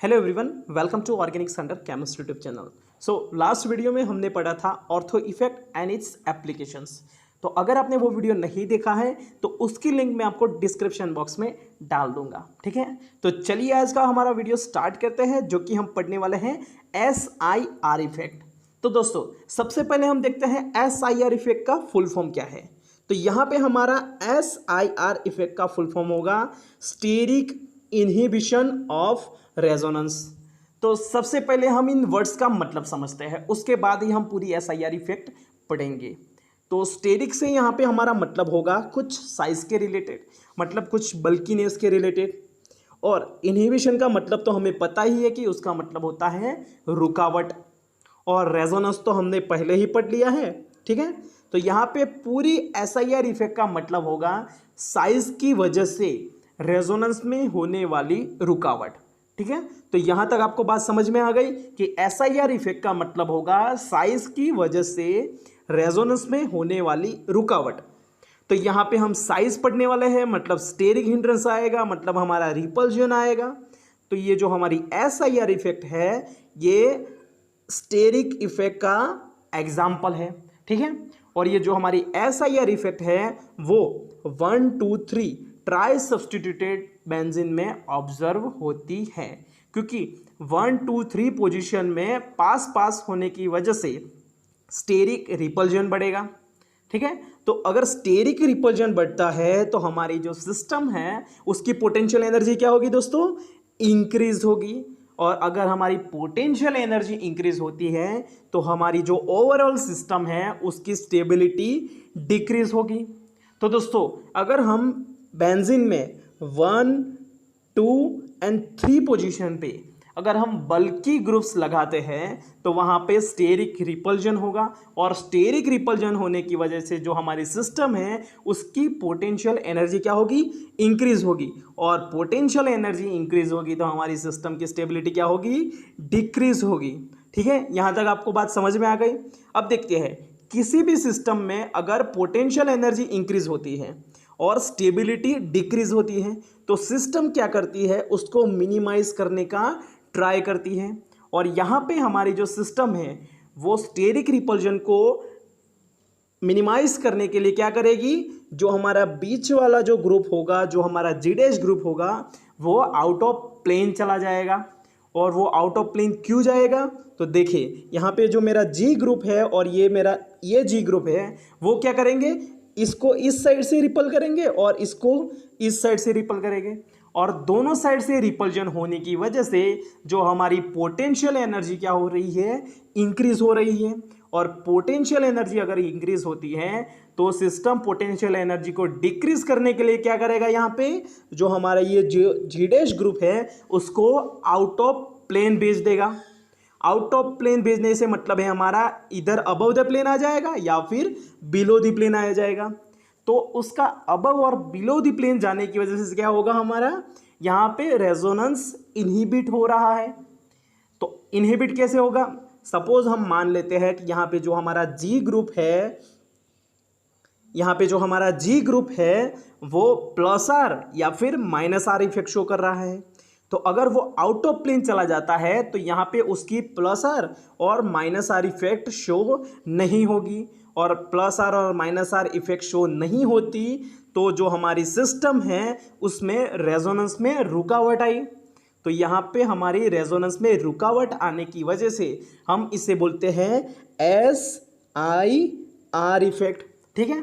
Hello everyone, welcome to Organics Under Chemistry YouTube channel. So last video में हमने पढ़ा था ortho effect and its applications. तो अगर आपने वो वीडियो नहीं देखा है तो उसकी लिंक मैं आपको डिस्क्रिप्शन बॉक्स में डाल दूंगा, ठीक है। तो चलिए आज का हमारा वीडियो स्टार्ट करते हैं, जो कि हम पढ़ने वाले हैं SIR इफेक्ट। तो दोस्तों सबसे पहले हम देखते हैं SIR इफेक्ट का फुल फॉर्म क्या है। तो यहाँ पे हमारा SIR इफेक्ट का फुल फॉर्म होगा स्टेरिक इनहिबिशन ऑफ रेजोनेंस। तो सबसे पहले हम इन वर्ड्स का मतलब समझते हैं, उसके बाद ही हम पूरी SIR इफेक्ट पढ़ेंगे। तो स्टेरिक से यहाँ पे हमारा मतलब होगा कुछ साइज के रिलेटेड, मतलब कुछ बल्कीनेस के रिलेटेड। और इनहिबिशन का मतलब तो हमें पता ही है कि उसका मतलब होता है रुकावट। और रेजोनेंस तो हमने पहले ही पढ़ लिया है, ठीक है। तो यहाँ पे पूरी SIR इफेक्ट का मतलब होगा साइज की वजह से रेजोनेंस में होने वाली रुकावट, ठीक है। तो यहां तक आपको बात समझ में आ गई कि SIR इफेक्ट का मतलब होगा साइज की वजह से रेजोनेंस में होने वाली रुकावट। तो यहां पे हम साइज पढ़ने वाले हैं, मतलब स्टेरिक हिंड्रेंस आएगा, मतलब हमारा रिपल्जन आएगा। तो ये जो हमारी SIR इफेक्ट है ये स्टेरिक इफेक्ट का एग्जाम्पल है, ठीक है। और ये जो हमारी SIR इफेक्ट है वो 1 2 3 ट्राई सब्सटीट्यूटेड बेंजीन में ऑब्जर्व होती है, क्योंकि 1 2 3 पोजीशन में पास पास होने की वजह से स्टेरिक रिपल्जन बढ़ेगा, ठीक है। तो अगर स्टेरिक रिपल्जन बढ़ता है तो हमारी जो सिस्टम है उसकी पोटेंशियल एनर्जी क्या होगी दोस्तों, इंक्रीज होगी। और अगर हमारी पोटेंशियल एनर्जी इंक्रीज होती है तो हमारी जो ओवरऑल सिस्टम है उसकी स्टेबिलिटी डिक्रीज होगी। तो दोस्तों अगर हम बेंजीन में 1 2 एंड 3 पोजीशन पे अगर हम बल्की ग्रुप्स लगाते हैं तो वहाँ पे स्टेरिक रिपल्जन होगा, और स्टेरिक रिपल्जन होने की वजह से जो हमारी सिस्टम है उसकी पोटेंशियल एनर्जी क्या होगी, इंक्रीज होगी। और पोटेंशियल एनर्जी इंक्रीज होगी तो हमारी सिस्टम की स्टेबिलिटी क्या होगी, डिक्रीज होगी, ठीक है। यहाँ तक आपको बात समझ में आ गई। अब देखते हैं किसी भी सिस्टम में अगर पोटेंशियल एनर्जी इंक्रीज होती है और स्टेबिलिटी डिक्रीज होती है तो सिस्टम क्या करती है, उसको मिनिमाइज करने का ट्राई करती है। और यहाँ पे हमारी जो सिस्टम है वो स्टेरिक रिपल्जन को मिनिमाइज करने के लिए क्या करेगी, जो हमारा बीच वाला जो ग्रुप होगा, जो हमारा G' ग्रुप होगा, वो आउट ऑफ प्लेन चला जाएगा। और वो आउट ऑफ प्लेन क्यों जाएगा, तो देखिए यहाँ पे जो मेरा G ग्रुप है और ये मेरा ये G ग्रुप है, वो क्या करेंगे, इसको इस साइड से रिपल करेंगे और इसको इस साइड से रिपल करेंगे। और दोनों साइड से रिपल्जन होने की वजह से जो हमारी पोटेंशियल एनर्जी क्या हो रही है, इंक्रीज हो रही है। और पोटेंशियल एनर्जी अगर इंक्रीज होती है तो सिस्टम पोटेंशियल एनर्जी को डिक्रीज करने के लिए क्या करेगा, यहाँ पे जो हमारा ये G' ग्रुप है उसको आउट ऑफ प्लेन भेज देगा। आउट ऑफ प्लेन भेजने से मतलब है हमारा इधर अबव द प्लेन आ जाएगा या फिर बिलो द प्लेन आ जाएगा। तो उसका अबव और बिलो द प्लेन जाने की वजह से क्या होगा, हमारा यहाँ पे रेजोनेंस इनहिबिट हो रहा है। तो इनहिबिट कैसे होगा, सपोज हम मान लेते हैं कि यहाँ पे जो हमारा G ग्रुप है, यहाँ पे जो हमारा G ग्रुप है वो +R या फिर -R इफेक्ट शो कर रहा है। तो अगर वो आउट ऑफ प्लेन चला जाता है तो यहाँ पे उसकी +R और -R इफेक्ट शो नहीं होगी। और +R और -R इफेक्ट शो नहीं होती तो जो हमारी सिस्टम है उसमें रेजोनेंस में रुकावट आई। तो यहाँ पे हमारी रेजोनेंस में रुकावट आने की वजह से हम इसे बोलते हैं SIR इफेक्ट, ठीक है।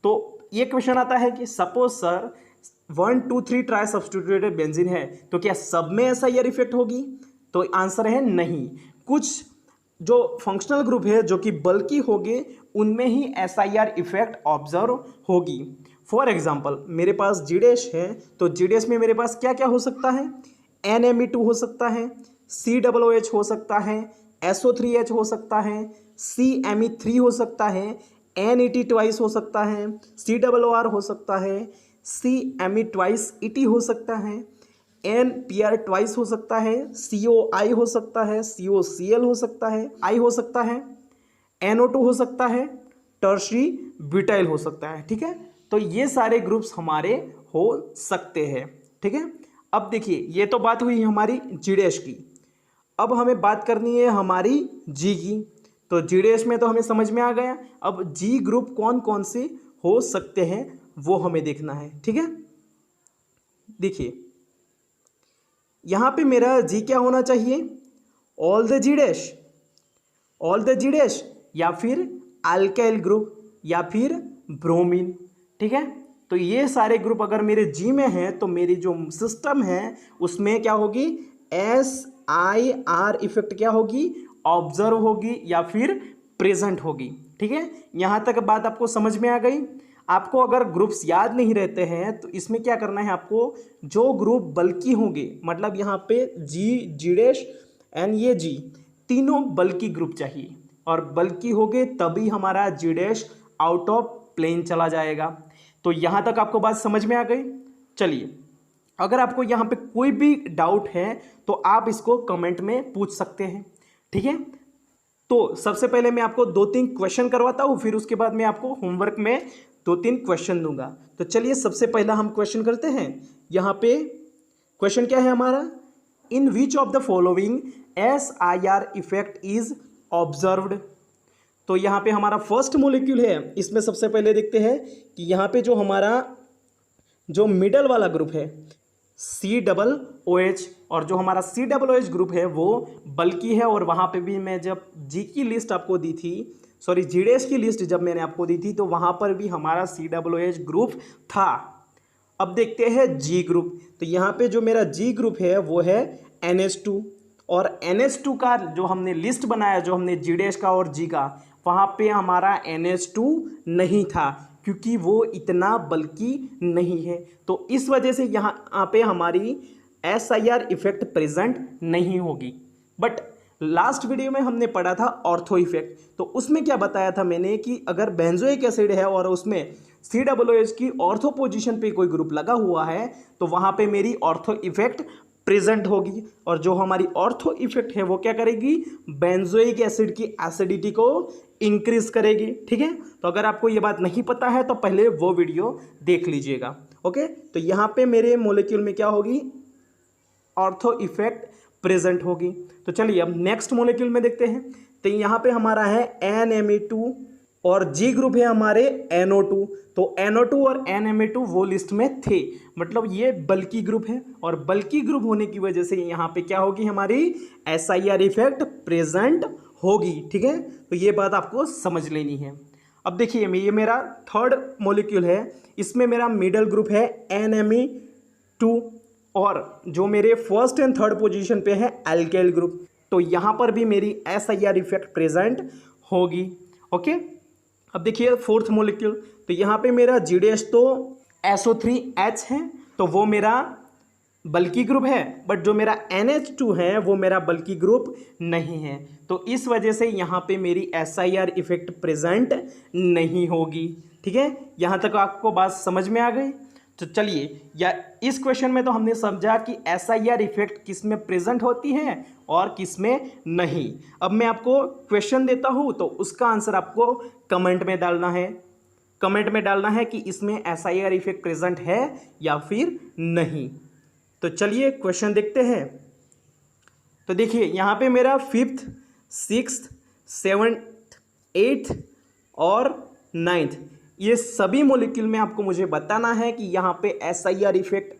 तो ये क्वेश्चन आता है कि suppose sir 1 2 3 try substituted benzene है तो क्या सब में SIR इफेक्ट होगी, तो आंसर है नहीं। कुछ जो फंक्शनल ग्रुप है जो कि बल्कि होंगे उनमें ही SIR इफेक्ट ऑब्जर्व होगी। फॉर एग्जांपल मेरे पास G' है तो G' में मेरे पास क्या क्या हो सकता है, NMe2 हो सकता है, COOH हो सकता है, SO3H हो सकता है, CMe3 हो सकता है, NET ट्वाइस हो सकता है, COOR हो सकता है, CMe ट्वाइस ET हो सकता है, NPR ट्वाइस हो सकता है, COI हो सकता है, COCl हो सकता है, I हो सकता है, NO2 हो सकता है, टर्शरी ब्यूटाइल हो सकता है, ठीक है। तो ये सारे ग्रुप्स हमारे हो सकते हैं, ठीक है। अब देखिए ये तो बात हुई हमारी जी डैश की। अब हमें बात करनी है हमारी जी की। तो जी डैश में तो हमें समझ में आ गया। अब जी ग्रुप कौन कौन से हो सकते हैं वो हमें देखना है। ठीक है, देखिए यहाँ पे मेरा जी क्या होना चाहिए, all the G dash, all the G dash, या फिर अल्काइल ग्रुप, या फिर ब्रोमीन। ठीक है, तो ये सारे ग्रुप अगर मेरे जी में हैं तो मेरी जो सिस्टम है उसमें क्या होगी, SIR इफेक्ट क्या होगी, ऑब्जर्व होगी या फिर प्रेजेंट होगी। ठीक है, यहाँ तक बात आपको समझ में आ गई। आपको अगर ग्रुप्स याद नहीं रहते हैं तो इसमें क्या करना है, आपको जो ग्रुप बल्कि होंगे, मतलब यहाँ पे जी, जी डैश एंड ये जी, तीनों बल्कि ग्रुप चाहिए, और बल्कि हो गए तभी हमारा जी डैश आउट ऑफ प्लेन चला जाएगा। तो यहाँ तक आपको बात समझ में आ गई। चलिए, अगर आपको यहाँ पे कोई भी डाउट है तो आप इसको कमेंट में पूछ सकते हैं। ठीक है, तो सबसे पहले मैं आपको 2-3 क्वेश्चन करवाता हूँ, फिर उसके बाद मैं आपको होमवर्क में 2-3 क्वेश्चन दूंगा। तो चलिए सबसे पहला हम क्वेश्चन करते हैं। यहाँ पे क्वेश्चन क्या है हमारा, in which of the following SIR effect is observed. तो यहाँ पे हमारा फर्स्ट मोलिक्यूल है, इसमें सबसे पहले देखते हैं कि यहाँ पे जो हमारा जो मिडल वाला ग्रुप है COOH, और जो हमारा COOH ग्रुप है वो बल्कि है, और वहाँ पे भी मैं जब जी की लिस्ट आपको दी थी, सॉरी जी डैश की लिस्ट जब मैंने आपको दी थी तो वहाँ पर भी हमारा COOH ग्रुप था। अब देखते हैं जी ग्रुप। तो यहाँ पे जो मेरा जी ग्रुप है वो है NH2, और NH2 का जो हमने लिस्ट बनाया, जो हमने जी डैश का और जी का, वहाँ पे हमारा NH2 नहीं था क्योंकि वो इतना बल्कि नहीं है। तो इस वजह से यहाँ पे हमारी SIR इफेक्ट प्रेजेंट नहीं होगी। बट लास्ट वीडियो में हमने पढ़ा था ऑर्थो इफेक्ट, तो उसमें क्या बताया था मैंने कि अगर बेंजोइक एसिड है और उसमें COOH की ऑर्थो पोजीशन पे कोई ग्रुप लगा हुआ है तो वहाँ पे मेरी ऑर्थो इफेक्ट प्रेजेंट होगी, और जो हमारी ऑर्थो इफेक्ट है वो क्या करेगी, बेंजोइक एसिड की एसिडिटी को इंक्रीज करेगी। ठीक है, तो अगर आपको ये बात नहीं पता है तो पहले वो वीडियो देख लीजिएगा। ओके, तो यहाँ पे मेरे मोलिक्यूल में क्या होगी, ऑर्थो इफेक्ट प्रेजेंट होगी। तो चलिए अब नेक्स्ट मोलिक्यूल में देखते हैं। तो यहाँ पे हमारा है NMe2, और जी ग्रुप है हमारे NO2। तो NO2 और NMe2 वो लिस्ट में थे, मतलब ये बल्कि ग्रुप है, और बल्कि ग्रुप होने की वजह से यहाँ पे क्या होगी, हमारी SIR इफेक्ट प्रेजेंट होगी। ठीक है, तो ये बात आपको समझ लेनी है। अब देखिए ये मेरा थर्ड मोलिक्यूल है, इसमें मेरा मिडल ग्रुप है NMe2, और जो मेरे फर्स्ट एंड थर्ड पोजीशन पे है अल्काइल ग्रुप। तो यहाँ पर भी मेरी SIR इफेक्ट प्रेजेंट होगी। ओके, अब देखिए फोर्थ मोलिक्यूल। तो यहाँ पे मेरा जी डैश तो SO3H है, तो वो मेरा बल्कि ग्रुप है, बट जो मेरा NH2 है वो मेरा बल्कि ग्रुप नहीं है। तो इस वजह से यहाँ पे मेरी SIR इफेक्ट प्रेजेंट नहीं होगी। ठीक है, यहाँ तक आपको बात समझ में आ गई। तो चलिए, या इस क्वेश्चन में तो हमने समझा कि SIR इफेक्ट किस में प्रेजेंट होती है और किस में नहीं। अब मैं आपको क्वेश्चन देता हूँ तो उसका आंसर आपको कमेंट में डालना है। कमेंट में डालना है कि इसमें SIR इफेक्ट प्रेजेंट है या फिर नहीं। तो चलिए क्वेश्चन देखते हैं। तो देखिए यहाँ पे मेरा 5th, 6th, 7th, 8th और 9th, ये सभी मॉलिक्यूल में आपको मुझे बताना है कि यहाँ पे SIR इफेक्ट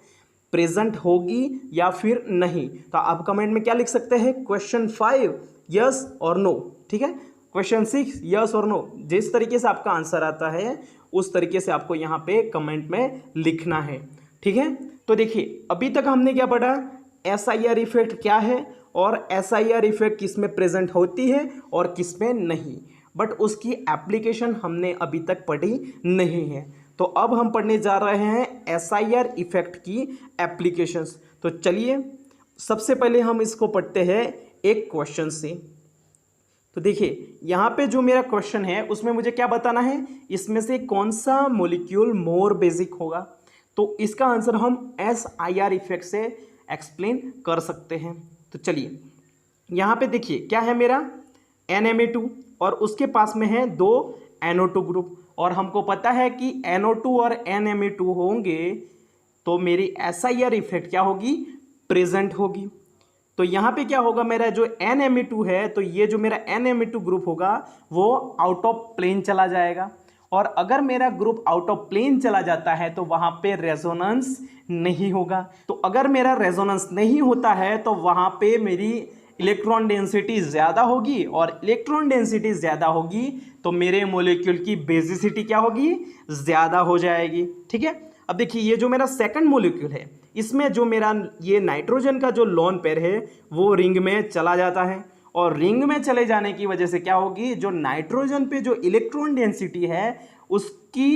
प्रेजेंट होगी या फिर नहीं। तो आप कमेंट में क्या लिख सकते हैं, क्वेश्चन 5 यस और नो। ठीक है, क्वेश्चन 6 यस और नो, जिस तरीके से आपका आंसर आता है उस तरीके से आपको यहाँ पे कमेंट में लिखना है। ठीक है, तो देखिए अभी तक हमने क्या पढ़ा, SIR इफेक्ट क्या है और SIR इफेक्ट किस में प्रेजेंट होती है और किस में नहीं, बट उसकी एप्लीकेशन हमने अभी तक पढ़ी नहीं है। तो अब हम पढ़ने जा रहे हैं SIR इफेक्ट की एप्लीकेशंस। तो चलिए सबसे पहले हम इसको पढ़ते हैं एक क्वेश्चन से। तो देखिए यहाँ पे जो मेरा क्वेश्चन है उसमें मुझे क्या बताना है, इसमें से कौन सा मॉलिक्यूल मोर बेसिक होगा। तो इसका आंसर हम SIR इफेक्ट से एक्सप्लेन कर सकते हैं। तो चलिए यहाँ पे देखिए क्या है मेरा NMe2 और उसके पास में है 2 NO2 ग्रुप, और हमको पता है कि NO2 और NMe2 होंगे तो मेरी SIR इफेक्ट क्या होगी, प्रेजेंट होगी। तो यहाँ पे क्या होगा, मेरा जो NMe2 है, तो ये जो मेरा NMe2 ग्रुप होगा वो आउट ऑफ प्लेन चला जाएगा। और अगर मेरा ग्रुप आउट ऑफ प्लेन चला जाता है तो वहाँ पे रेजोनेंस नहीं होगा। तो अगर मेरा रेजोनेंस नहीं होता है तो वहाँ पे मेरी इलेक्ट्रॉन डेंसिटी ज़्यादा होगी, और इलेक्ट्रॉन डेंसिटी ज़्यादा होगी तो मेरे मॉलिक्यूल की बेसिसिटी क्या होगी, ज़्यादा हो जाएगी। ठीक है, अब देखिए ये जो मेरा सेकंड मॉलिक्यूल है, इसमें जो मेरा ये नाइट्रोजन का जो लोन पेयर है वो रिंग में चला जाता है, और रिंग में चले जाने की वजह से क्या होगी, जो नाइट्रोजन पे जो इलेक्ट्रॉन डेंसिटी है उसकी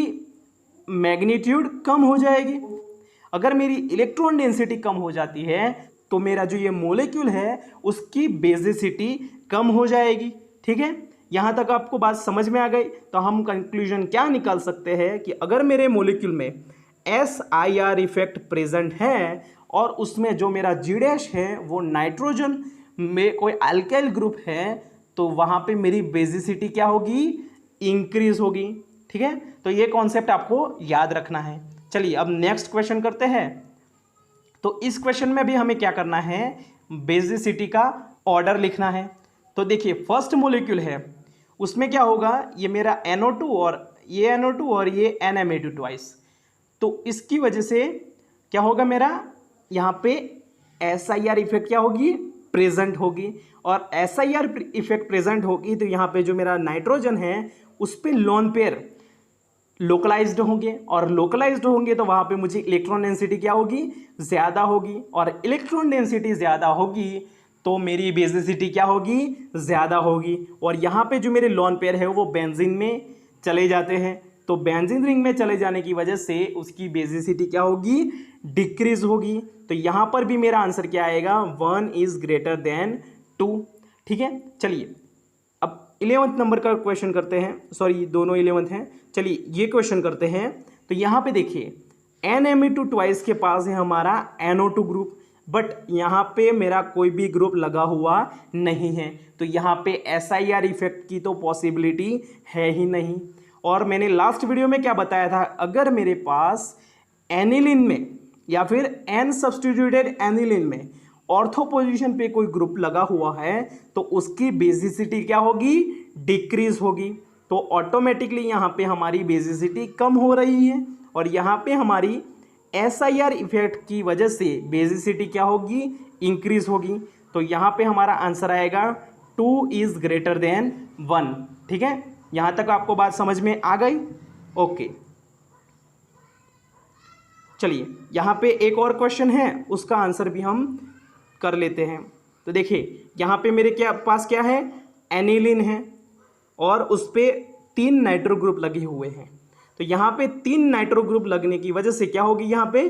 मैग्नीट्यूड कम हो जाएगी। अगर मेरी इलेक्ट्रॉन डेंसिटी कम हो जाती है तो मेरा जो ये मॉलिक्यूल है उसकी बेसिसिटी कम हो जाएगी। ठीक है, यहाँ तक आपको बात समझ में आ गई। तो हम कंक्लूजन क्या निकाल सकते हैं कि अगर मेरे मॉलिक्यूल में SIR इफेक्ट प्रेजेंट है और उसमें जो मेरा G' है वो नाइट्रोजन में कोई अल्काइल ग्रुप है, तो वहाँ पे मेरी बेसिसिटी क्या होगी, इंक्रीज होगी। ठीक है, तो ये कॉन्सेप्ट आपको याद रखना है। चलिए अब नेक्स्ट क्वेश्चन करते हैं। तो इस क्वेश्चन में भी हमें क्या करना है, बेसिसिटी का ऑर्डर लिखना है। तो देखिए फर्स्ट मॉलिक्यूल है उसमें क्या होगा, ये मेरा NO2 और ये NO2 और ये NMe2 ट्वाइस, तो इसकी वजह से क्या होगा, मेरा यहाँ पे SIR इफेक्ट क्या होगी, प्रेजेंट होगी। और SIR इफेक्ट प्रेजेंट होगी तो यहाँ पे जो मेरा नाइट्रोजन है उस पर लोन पेयर लोकलाइज्ड होंगे, और लोकलाइज्ड होंगे तो वहाँ पे मुझे इलेक्ट्रॉन डेंसिटी क्या होगी, ज़्यादा होगी, और इलेक्ट्रॉन डेंसिटी ज़्यादा होगी तो मेरी बेसिसिटी क्या होगी, ज़्यादा होगी। और यहाँ पे जो मेरे लोन पेयर है वो बेंजीन में चले जाते हैं, तो बेंजीन रिंग में चले जाने की वजह से उसकी बेसिसिटी क्या होगी, डिक्रीज होगी। तो यहाँ पर भी मेरा आंसर क्या आएगा, 1 इज ग्रेटर देन 2। ठीक है, चलिए अब 11th नंबर का क्वेश्चन करते हैं, सॉरी दोनों 11th हैं। चलिए ये क्वेश्चन करते हैं। तो यहाँ पे देखिए NMe2 ट्वाइस के पास है हमारा NO2 ग्रुप, बट यहाँ पे मेरा कोई भी ग्रुप लगा हुआ नहीं है, तो यहाँ पे SIR इफेक्ट की तो पॉसिबिलिटी है ही नहीं। और मैंने लास्ट वीडियो में क्या बताया था, अगर मेरे पास एनिलीन में या फिर N सब्स्टिट्यूटेड एनिलीन में ऑर्थो पोजीशन पे कोई ग्रुप लगा हुआ है तो उसकी बेसिसिटी क्या होगी, डिक्रीज होगी। तो ऑटोमेटिकली यहाँ पे हमारी बेसिसिटी कम हो रही है, और यहाँ पे हमारी SIR इफेक्ट की वजह से बेसिसिटी क्या होगी, इंक्रीज होगी। तो यहाँ पे हमारा आंसर आएगा 2 इज ग्रेटर देन 1। ठीक है, यहाँ तक आपको बात समझ में आ गई। ओके, चलिए यहाँ पे एक और क्वेश्चन है, उसका आंसर भी हम कर लेते हैं। तो देखिए यहाँ पे मेरे पास क्या है, एनिलीन है और उस पर 3 नाइट्रो ग्रुप लगे हुए हैं। तो यहाँ पे 3 नाइट्रो ग्रुप लगने की वजह से क्या होगी, यहाँ पे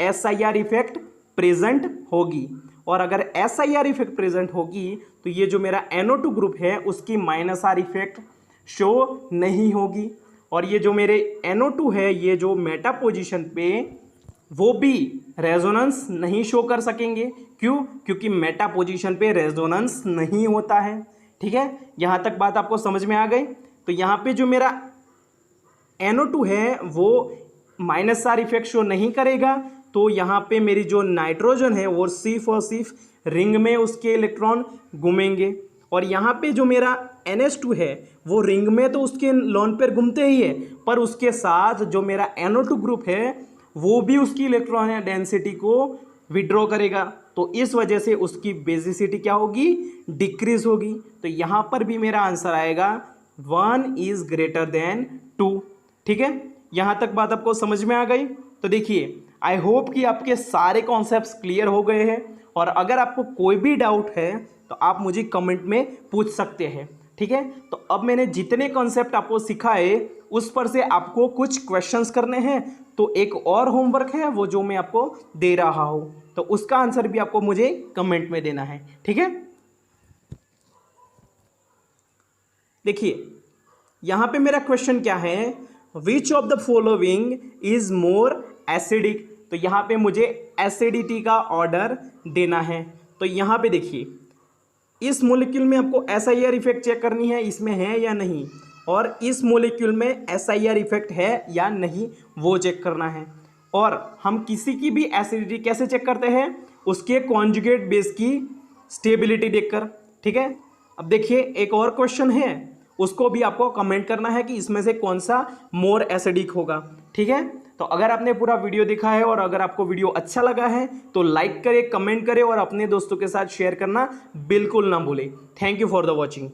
SIR इफेक्ट प्रेजेंट होगी। और अगर SIR इफेक्ट प्रेजेंट होगी तो ये जो मेरा NO2 ग्रुप है उसकी -R इफेक्ट शो नहीं होगी। और ये जो मेरे NO2 है, ये जो मेटा पोजीशन पे वो भी रेजोनेंस नहीं शो कर सकेंगे। क्यों? क्योंकि मेटा पोजीशन पे रेजोनेंस नहीं होता है। ठीक है, यहाँ तक बात आपको समझ में आ गई। तो यहाँ पे जो मेरा NO2 है वो -R इफेक्ट शो नहीं करेगा, तो यहाँ पे मेरी जो नाइट्रोजन है वो सिर्फ और सिर्फ रिंग में उसके इलेक्ट्रॉन घूमेंगे। और यहाँ पे जो मेरा NH2 है वो रिंग में तो उसके लोन पेयर घूमते ही है, पर उसके साथ जो मेरा NO2 ग्रुप है वो भी उसकी इलेक्ट्रॉन डेंसिटी को विड्रॉ करेगा। तो इस वजह से उसकी बेसिसिटी क्या होगी, डिक्रीज होगी। तो यहाँ पर भी मेरा आंसर आएगा 1 इज ग्रेटर देन 2। ठीक है, यहाँ तक बात आपको समझ में आ गई। तो देखिए आई होप कि आपके सारे कॉन्सेप्ट्स क्लियर हो गए हैं, और अगर आपको कोई भी डाउट है तो आप मुझे कमेंट में पूछ सकते हैं। ठीक है, तो अब मैंने जितने कॉन्सेप्ट आपको सिखाए उस पर से आपको कुछ क्वेश्चंस करने हैं। तो एक और होमवर्क है वो जो मैं आपको दे रहा हूँ, तो उसका आंसर भी आपको मुझे कमेंट में देना है। ठीक है, देखिए यहाँ पे मेरा क्वेश्चन क्या है, विच of the following is more acidic. तो यहाँ पे मुझे एसिडिटी का ऑर्डर देना है। तो यहाँ पे देखिए इस मॉलिक्यूल में आपको SIR इफेक्ट चेक करनी है, इसमें है या नहीं, और इस मॉलिक्यूल में SIR इफेक्ट है या नहीं वो चेक करना है। और हम किसी की भी एसिडिटी कैसे चेक करते हैं, उसके कॉन्जुगेट बेस की स्टेबिलिटी देखकर। ठीक है, अब देखिए एक और क्वेश्चन है, उसको भी आपको कमेंट करना है कि इसमें से कौन सा मोर एसिडिक होगा। ठीक है, तो अगर आपने पूरा वीडियो देखा है और अगर आपको वीडियो अच्छा लगा है तो लाइक करें, कमेंट करें और अपने दोस्तों के साथ शेयर करना बिल्कुल ना भूलें। Thank you for the watching.